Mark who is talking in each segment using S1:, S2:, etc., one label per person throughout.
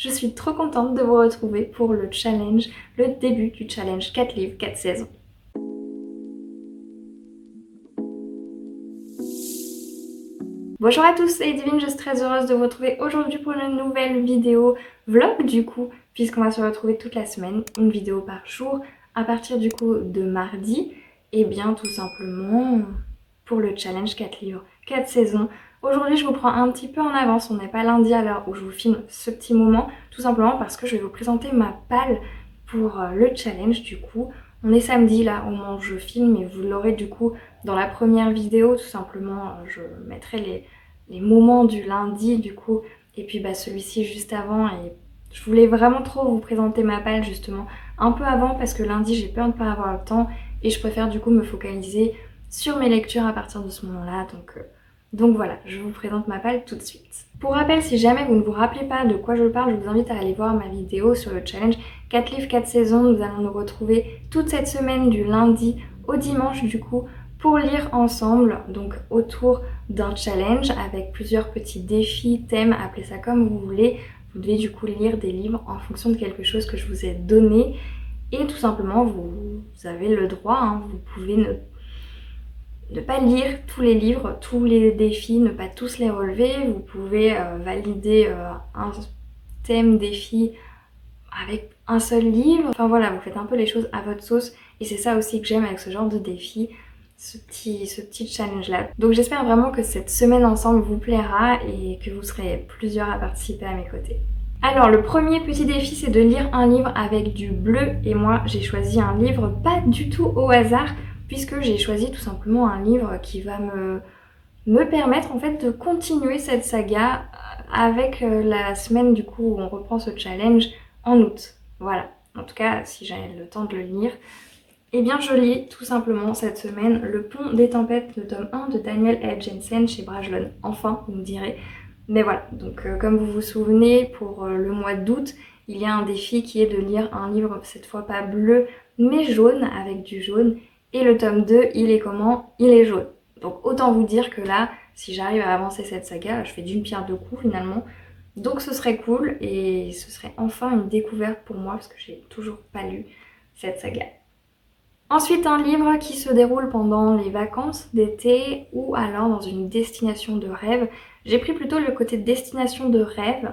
S1: Je suis trop contente de vous retrouver pour le challenge, le début du challenge 4 livres, 4 saisons. Bonjour à tous, c'est Divine, je suis très heureuse de vous retrouver aujourd'hui pour une nouvelle vidéo vlog du coup, puisqu'on va se retrouver toute la semaine, une vidéo par jour, à partir du coup de mardi, et bien tout simplement pour le challenge 4 livres, 4 saisons. Aujourd'hui je vous prends un petit peu en avance, on n'est pas lundi à l'heure où je vous filme ce petit moment, tout simplement parce que je vais vous présenter ma palle pour le challenge du coup. On est samedi là au moment où je filme et vous l'aurez du coup dans la première vidéo, tout simplement je mettrai les moments du lundi du coup et puis celui-ci juste avant, et je voulais vraiment trop vous présenter ma palle justement un peu avant parce que lundi j'ai peur de ne pas avoir le temps et je préfère du coup me focaliser sur mes lectures à partir de ce moment-là, donc voilà, je vous présente ma palle tout de suite. Pour rappel, si jamais vous ne vous rappelez pas de quoi je parle, je vous invite à aller voir ma vidéo sur le challenge 4 livres, 4 saisons. Nous allons nous retrouver toute cette semaine du lundi au dimanche du coup pour lire ensemble, donc autour d'un challenge avec plusieurs petits défis, thèmes, appelez ça comme vous voulez. Vous devez du coup lire des livres en fonction de quelque chose que je vous ai donné et tout simplement vous avez le droit, hein, vous pouvez ne pas lire tous les livres, tous les défis, ne pas tous les relever. Vous pouvez valider un thème défi avec un seul livre. Enfin voilà, vous faites un peu les choses à votre sauce et c'est ça aussi que j'aime avec ce genre de défi, ce petit challenge là. Donc j'espère vraiment que cette semaine ensemble vous plaira et que vous serez plusieurs à participer à mes côtés. Alors le premier petit défi, c'est de lire un livre avec du bleu, et moi j'ai choisi un livre pas du tout au hasard puisque j'ai choisi tout simplement un livre qui va me permettre en fait de continuer cette saga avec la semaine du coup où on reprend ce challenge en août. Voilà, en tout cas si j'ai le temps de le lire. Eh bien je lis tout simplement cette semaine Le Pont des Tempêtes, le tome 1 de Daniel L. Jensen chez Brajlon. Enfin, vous me direz. Mais voilà, donc comme vous vous souvenez, pour le mois d'août, il y a un défi qui est de lire un livre, cette fois pas bleu, mais jaune, avec du jaune. Et le tome 2, il est comment? Il est jaune. Donc autant vous dire que là, si j'arrive à avancer cette saga, je fais d'une pierre deux coups finalement. Donc ce serait cool et ce serait enfin une découverte pour moi parce que j'ai toujours pas lu cette saga. Ensuite, un livre qui se déroule pendant les vacances d'été ou alors dans une destination de rêve. J'ai pris plutôt le côté destination de rêve,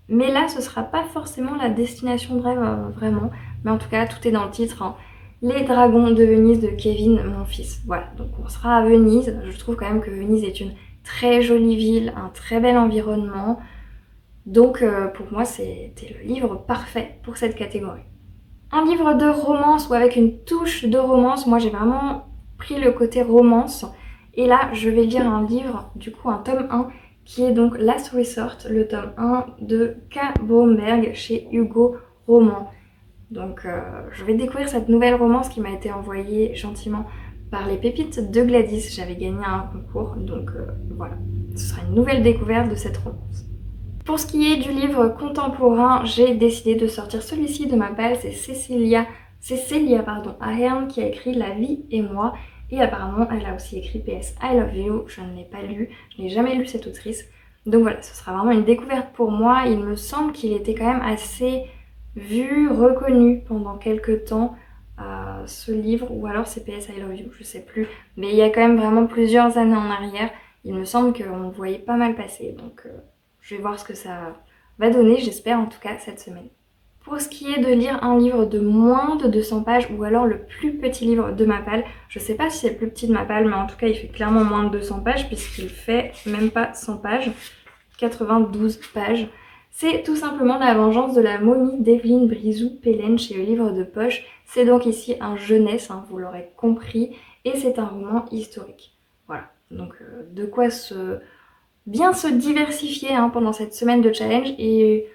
S1: mais là ce sera pas forcément la destination de rêve vraiment, mais en tout cas tout est dans le titre, hein. Les Dragons de Venise de Kevin Monfils. Voilà, donc on sera à Venise. Je trouve quand même que Venise est une très jolie ville, un très bel environnement. Donc pour moi c'était le livre parfait pour cette catégorie. Un livre de romance ou avec une touche de romance, moi j'ai vraiment pris le côté romance. Et là je vais lire un livre, du coup un tome 1, qui est donc Last Resort, le tome 1 de K. Bromberg chez Hugo Roman. Donc je vais découvrir cette nouvelle romance qui m'a été envoyée gentiment par les pépites de Gladys. J'avais gagné un concours, donc voilà. Ce sera une nouvelle découverte de cette romance. Pour ce qui est du livre contemporain, j'ai décidé de sortir celui-ci de ma palle. C'est Cécilia Ahern qui a écrit La vie et moi. Et apparemment, elle a aussi écrit PS I Love You. Je ne l'ai pas lu, je n'ai jamais lu cette autrice. Donc voilà, ce sera vraiment une découverte pour moi. Il me semble qu'il était quand même assez vu, reconnu pendant quelques temps, ce livre. Ou alors c'est PS I Love You, je sais plus. Mais il y a quand même vraiment plusieurs années en arrière. Il me semble qu'on le voyait pas mal passer. Donc je vais voir ce que ça va donner, j'espère en tout cas cette semaine. Pour ce qui est de lire un livre de moins de 200 pages ou alors le plus petit livre de ma palle, je sais pas si c'est le plus petit de ma palle, mais en tout cas il fait clairement moins de 200 pages puisqu'il fait même pas 100 pages, 92 pages. C'est tout simplement La vengeance de la momie d'Evelyne Brizou-Pellen chez le livre de poche. C'est donc ici un jeunesse, hein, vous l'aurez compris, et c'est un roman historique. Voilà, donc de quoi bien se diversifier hein, pendant cette semaine de challenge, et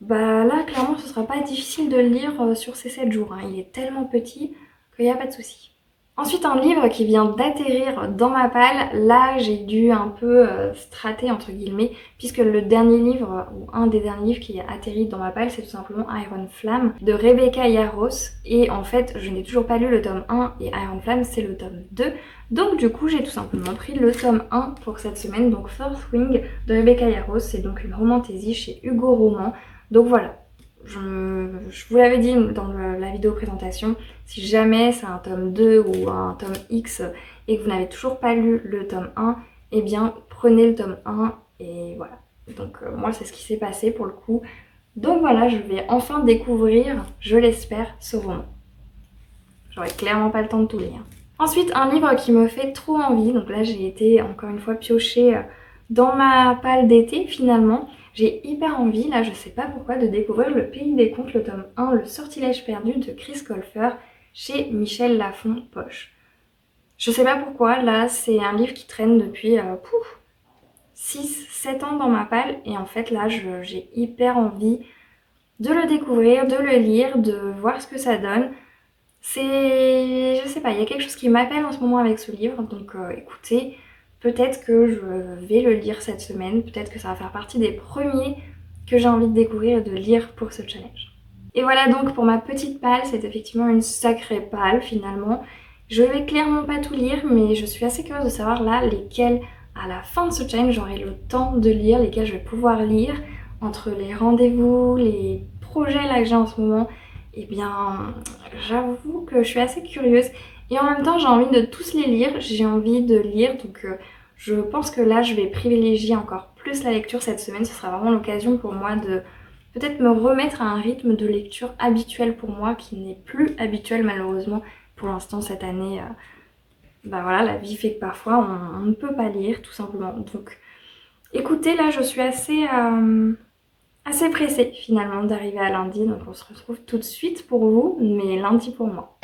S1: là clairement ce sera pas difficile de le lire sur ces 7 jours, hein. Il est tellement petit qu'il n'y a pas de souci. Ensuite, un livre qui vient d'atterrir dans ma palle. Là, j'ai dû un peu strater entre guillemets, puisque le dernier livre, ou un des derniers livres qui a atterri dans ma palle, c'est tout simplement Iron Flame de Rebecca Yarros. Et en fait, je n'ai toujours pas lu le tome 1 et Iron Flame, c'est le tome 2. Donc du coup, j'ai tout simplement pris le tome 1 pour cette semaine, donc Fourth Wing de Rebecca Yarros. C'est donc une romantaisie chez Hugo Roman. Donc voilà. Je vous l'avais dit dans la vidéo présentation, si jamais c'est un tome 2 ou un tome X et que vous n'avez toujours pas lu le tome 1, eh bien prenez le tome 1 et voilà. Donc moi c'est ce qui s'est passé pour le coup. Donc voilà, je vais enfin découvrir, je l'espère, ce roman. J'aurai clairement pas le temps de tout lire. Ensuite, un livre qui me fait trop envie. Donc là, j'ai été encore une fois piocher dans ma palle d'été finalement. J'ai hyper envie, là je sais pas pourquoi, de découvrir Le Pays des Contes, le tome 1, Le Sortilège perdu de Chris Colfer chez Michel Lafon Poche. Je sais pas pourquoi, là c'est un livre qui traîne depuis 6-7 ans dans ma palle et en fait là j'ai hyper envie de le découvrir, de le lire, de voir ce que ça donne. Je sais pas, il y a quelque chose qui m'appelle en ce moment avec ce livre, donc écoutez, peut-être que je vais le lire cette semaine, peut-être que ça va faire partie des premiers que j'ai envie de découvrir et de lire pour ce challenge. Et voilà donc pour ma petite palle, c'est effectivement une sacrée palle finalement. Je vais clairement pas tout lire, mais je suis assez curieuse de savoir là lesquels à la fin de ce challenge j'aurai le temps de lire, lesquels je vais pouvoir lire entre les rendez-vous, les projets là que j'ai en ce moment. Eh bien, j'avoue que je suis assez curieuse et en même temps j'ai envie de tous les lire, j'ai envie de lire donc je pense que là je vais privilégier encore plus la lecture cette semaine. Ce sera vraiment l'occasion pour moi de peut-être me remettre à un rythme de lecture habituel pour moi qui n'est plus habituel malheureusement pour l'instant cette année. Bah voilà, la vie fait que parfois on ne peut pas lire tout simplement. Donc écoutez, là je suis assez pressée finalement d'arriver à lundi, donc on se retrouve tout de suite pour vous, mais lundi pour moi.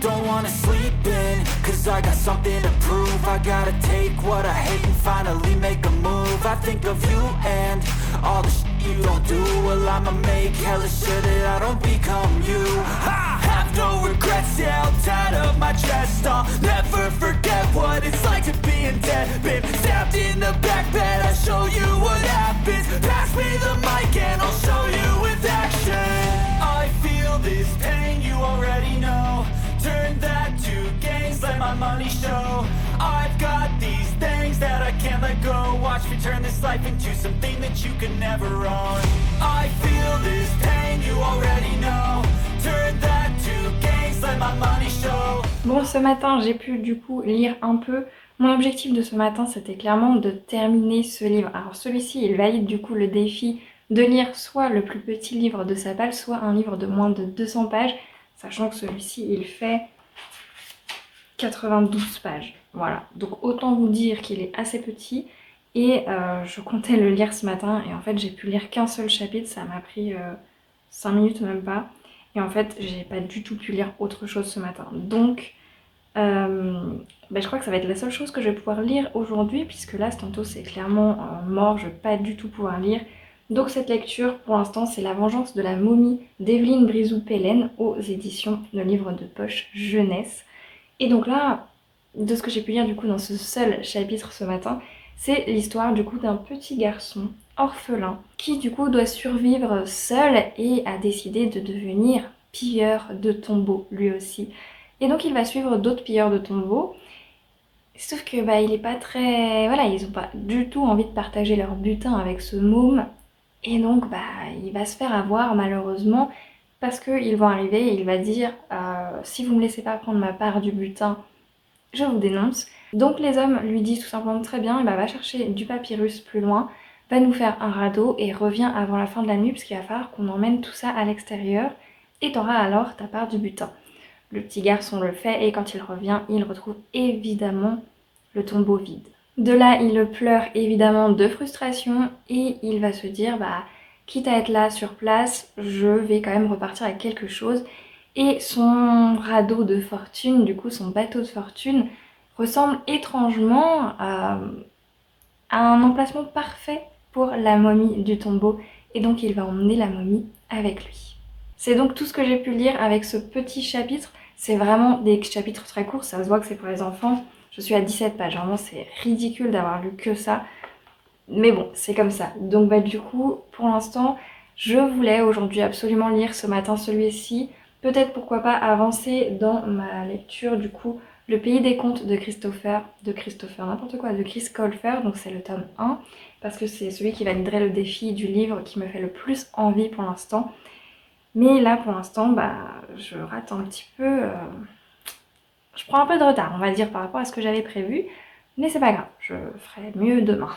S2: Don't wanna sleep in, cause I got something to prove. I gotta take what I hate and finally make a move. I think of you and all the shit you don't do. Well, I'ma make hella sure that I don't become you. I have no regrets, yeah, I'll tie up my chest. I'll never forget what it's like to be in debt. Been stabbed in the back bed, I'll show you what happens. Pass me the mic and I'll show you with action. I feel this pain, you already know. Turn that to gains, let my money show. I've got these things that I can't let go. Watch me turn this life into something that you can never own. I feel this pain, you already know. Turn that to gains, let my money show.
S1: Bon, ce matin j'ai pu du coup lire un peu. Mon objectif de ce matin c'était clairement de terminer ce livre. Alors celui-ci il valide du coup le défi de lire soit le plus petit livre de sa palle, soit un livre de moins de 200 pages. Sachant que celui-ci, il fait 92 pages. Voilà, donc autant vous dire qu'il est assez petit. Et je comptais le lire ce matin et en fait j'ai pu lire qu'un seul chapitre, ça m'a pris 5 minutes même pas. Et en fait j'ai pas du tout pu lire autre chose ce matin. Donc je crois que ça va être la seule chose que je vais pouvoir lire aujourd'hui, puisque là tantôt c'est clairement mort, je vais pas du tout pouvoir lire. Donc cette lecture, pour l'instant, c'est La vengeance de la momie d'Evelyne Brizou-Pellen aux éditions de livres de poche jeunesse. Et donc là, de ce que j'ai pu lire du coup dans ce seul chapitre ce matin, c'est l'histoire du coup d'un petit garçon orphelin qui du coup doit survivre seul et a décidé de devenir pilleur de tombeaux lui aussi. Et donc il va suivre d'autres pilleurs de tombeaux. Sauf que il est pas très... Voilà, ils ont pas du tout envie de partager leur butin avec ce môme. Et donc il va se faire avoir malheureusement parce qu'ils vont arriver et il va dire si vous me laissez pas prendre ma part du butin, je vous dénonce. Donc les hommes lui disent tout simplement très bien, et va chercher du papyrus plus loin, va nous faire un radeau et revient avant la fin de la nuit parce qu'il va falloir qu'on emmène tout ça à l'extérieur et t'auras alors ta part du butin. Le petit garçon le fait et quand il revient, il retrouve évidemment le tombeau vide. De là, il pleure évidemment de frustration et il va se dire quitte à être là sur place, je vais quand même repartir avec quelque chose. Et son radeau de fortune, du coup son bateau de fortune, ressemble étrangement à un emplacement parfait pour la momie du tombeau et donc il va emmener la momie avec lui. C'est donc tout ce que j'ai pu lire avec ce petit chapitre. C'est vraiment des chapitres très courts, ça se voit que c'est pour les enfants. Je suis à 17 pages, vraiment c'est ridicule d'avoir lu que ça. Mais bon, c'est comme ça. Donc du coup, pour l'instant, je voulais aujourd'hui absolument lire ce matin celui-ci. Peut-être pourquoi pas avancer dans ma lecture du coup Le Pays des Contes de n'importe quoi, de Chris Colfer, donc c'est le tome 1, parce que c'est celui qui validerait le défi du livre qui me fait le plus envie pour l'instant. Mais là pour l'instant, je rate un petit peu, je prends un peu de retard on va dire par rapport à ce que j'avais prévu, mais c'est pas grave, je ferai mieux demain.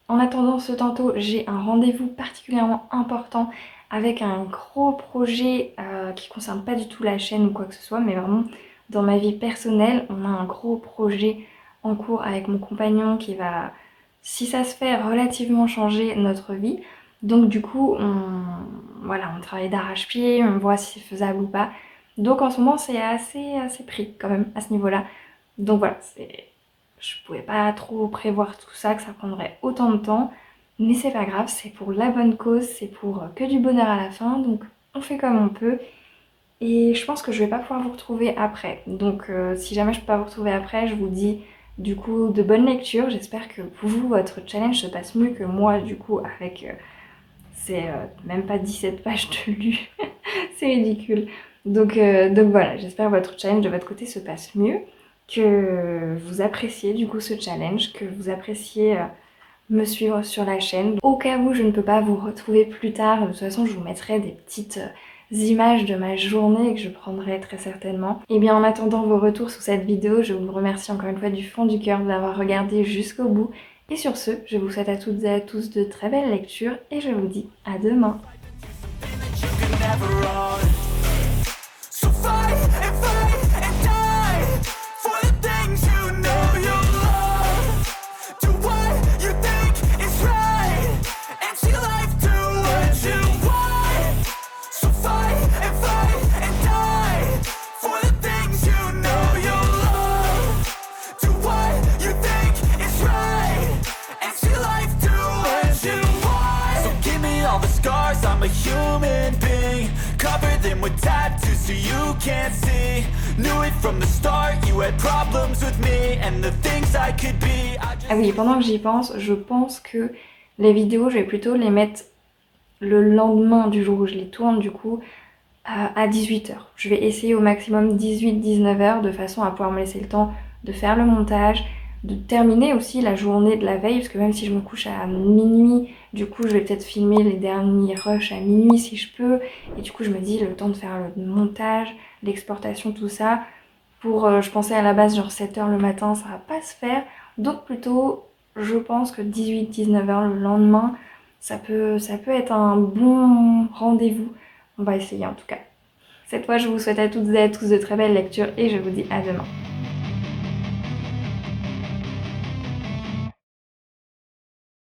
S1: En attendant ce tantôt, j'ai un rendez-vous particulièrement important avec un gros projet qui ne concerne pas du tout la chaîne ou quoi que ce soit, mais vraiment dans ma vie personnelle, on a un gros projet en cours avec mon compagnon qui va, si ça se fait, relativement changer notre vie. Donc du coup, on travaille d'arrache-pied, on voit si c'est faisable ou pas. Donc en ce moment, c'est assez pris quand même à ce niveau-là. Donc voilà, je pouvais pas trop prévoir tout ça, que ça prendrait autant de temps. Mais c'est pas grave, c'est pour la bonne cause, c'est pour que du bonheur à la fin. Donc on fait comme on peut. Et je pense que je vais pas pouvoir vous retrouver après. Donc si jamais je peux pas vous retrouver après, je vous dis du coup de bonnes lectures. J'espère que pour vous, votre challenge se passe mieux que moi du coup avec... c'est même pas 17 pages de lu. C'est ridicule. Donc voilà, j'espère que votre challenge de votre côté se passe mieux, que vous appréciez du coup ce challenge, que vous appréciez me suivre sur la chaîne. Au cas où je ne peux pas vous retrouver plus tard, de toute façon je vous mettrai des petites images de ma journée que je prendrai très certainement. Et bien en attendant vos retours sous cette vidéo, je vous remercie encore une fois du fond du cœur de l'avoir regardé jusqu'au bout. Et sur ce, je vous souhaite à toutes et à tous de très belles lectures et je vous dis à demain.
S2: So fight and fight and die for the things you know you love. Do what you think is right and see life do what you want. So fight and die for the things you know you love. Do what you think is right and see life do what you want. So give me all the scars, I'm a human being. Cover them with tattoos so you can't see. Knew it from the start, you had problems with me and the things I could be.
S1: Ah oui, pendant que j'y pense, je pense que les vidéos, je vais plutôt les mettre le lendemain du jour où je les tourne, du coup, à 18h. Je vais essayer au maximum 18-19h de façon à pouvoir me laisser le temps de faire le montage, de terminer aussi la journée de la veille, parce que même si je me couche à minuit, du coup je vais peut-être filmer les derniers rushs à minuit si je peux, et du coup je me dis le temps de faire le montage, l'exportation, tout ça, pour, je pensais à la base genre 7h le matin, ça va pas se faire, donc plutôt je pense que 18-19h le lendemain, ça peut être un bon rendez-vous, on va essayer en tout cas. Cette fois je vous souhaite à toutes et à tous de très belles lectures et je vous dis à demain.